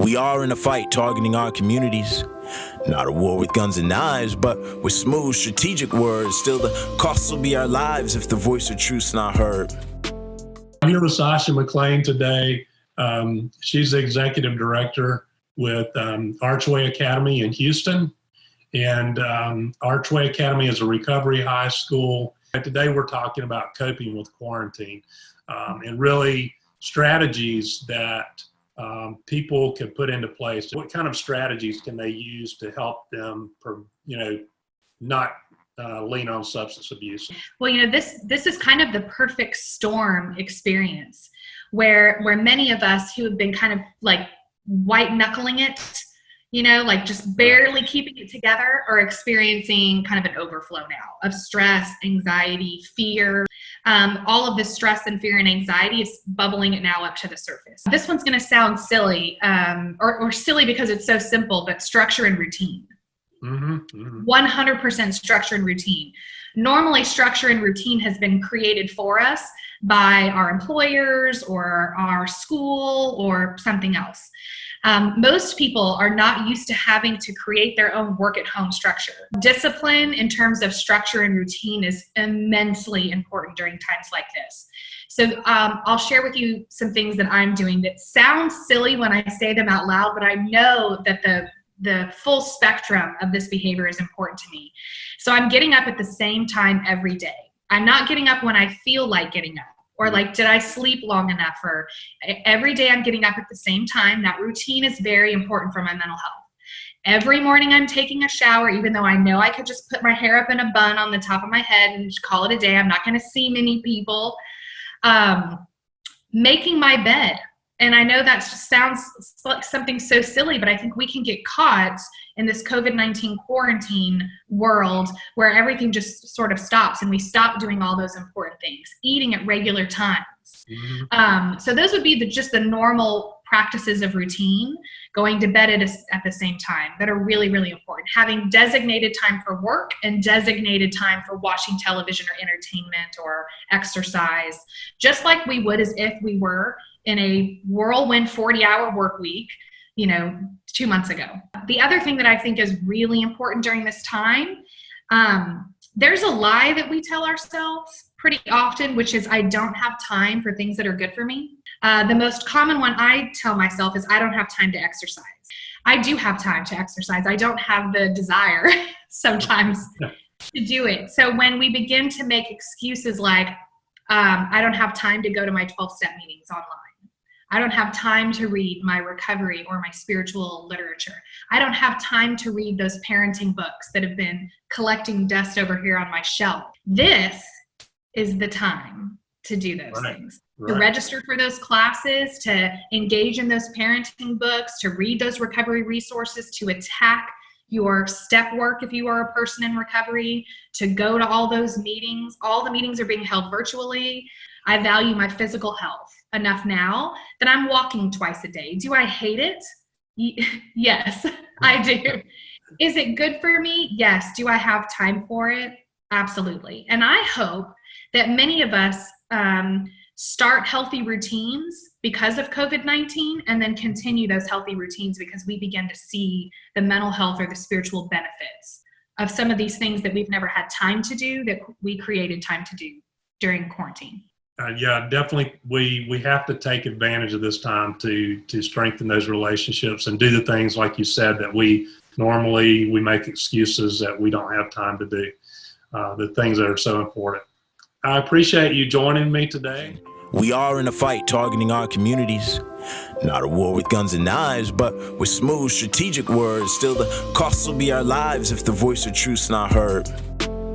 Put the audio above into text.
We are in a fight targeting our communities. Not a war with guns and knives, but with smooth, strategic words. Still, the costs will be our lives if the voice of truth's not heard. I'm here with Sasha McClean today. She's the executive director with Archway Academy in Houston. And Archway Academy is a recovery high school. And today we're talking about coping with quarantine and really strategies that people can put into place. What kind of strategies can they use to help them, not lean on substance abuse? Well, this is kind of the perfect storm experience where many of us who have been kind of like white knuckling it, like just barely keeping it together, are experiencing kind of an overflow now of stress, anxiety, fear. All of this stress and fear and anxiety is bubbling it now up to the surface. This one's going to sound silly, or silly because it's so simple, but structure and routine. 100% structure and routine. Normally, structure and routine has been created for us by our employers or our school or something else. Most people are not used to having to create their own work-at-home structure. Discipline in terms of structure and routine is immensely important during times like this. So I'll share with you some things that I'm doing that sound silly when I say them out loud, but I know that the full spectrum of this behavior is important to me. So I'm getting up at the same time every day. I'm not getting up when I feel like getting up. Or like, did I sleep long enough? Or every day I'm getting up at the same time. That routine is very important for my mental health. Every morning I'm taking a shower, even though I know I could just put my hair up in a bun on the top of my head and just call it a day. I'm not going to see many people. Making my bed. And I know that sounds like something so silly, but I think we can get caught in this COVID-19 quarantine world where everything just sort of stops and we stop doing all those important things, eating at regular times. So those would be just the normal practices of routine, going to bed at the same time, that are really, really important. Having designated time for work and designated time for watching television or entertainment or exercise, just like we would as if we were in a whirlwind 40-hour work week, 2 months ago. The other thing that I think is really important during this time, there's a lie that we tell ourselves pretty often, which is I don't have time for things that are good for me. The most common one I tell myself is I don't have time to exercise. I do have time to exercise. I don't have the desire sometimes to do it. So when we begin to make excuses like, I don't have time to go to my 12-step meetings online. I don't have time to read my recovery or my spiritual literature. I don't have time to read those parenting books that have been collecting dust over here on my shelf. This is the time to do those things. To register for those classes, to engage in those parenting books, to read those recovery resources, to attack your step work if you are a person in recovery, to go to all those meetings. All the meetings are being held virtually. I value my physical health enough now that I'm walking twice a day. Do I hate it? Yes, I do. Is it good for me? Yes. Do I have time for it? Absolutely. And I hope that many of us start healthy routines because of COVID-19 and then continue those healthy routines because we begin to see the mental health or the spiritual benefits of some of these things that we've never had time to do that we created time to do during quarantine. Yeah, definitely. We have to take advantage of this time to strengthen those relationships and do the things, like you said, that we make excuses that we don't have time to do, the things that are so important. I appreciate you joining me today. We are in a fight targeting our communities. Not a war with guns and knives, but with smooth, strategic words. Still, the costs will be our lives if the voice of truth's not heard.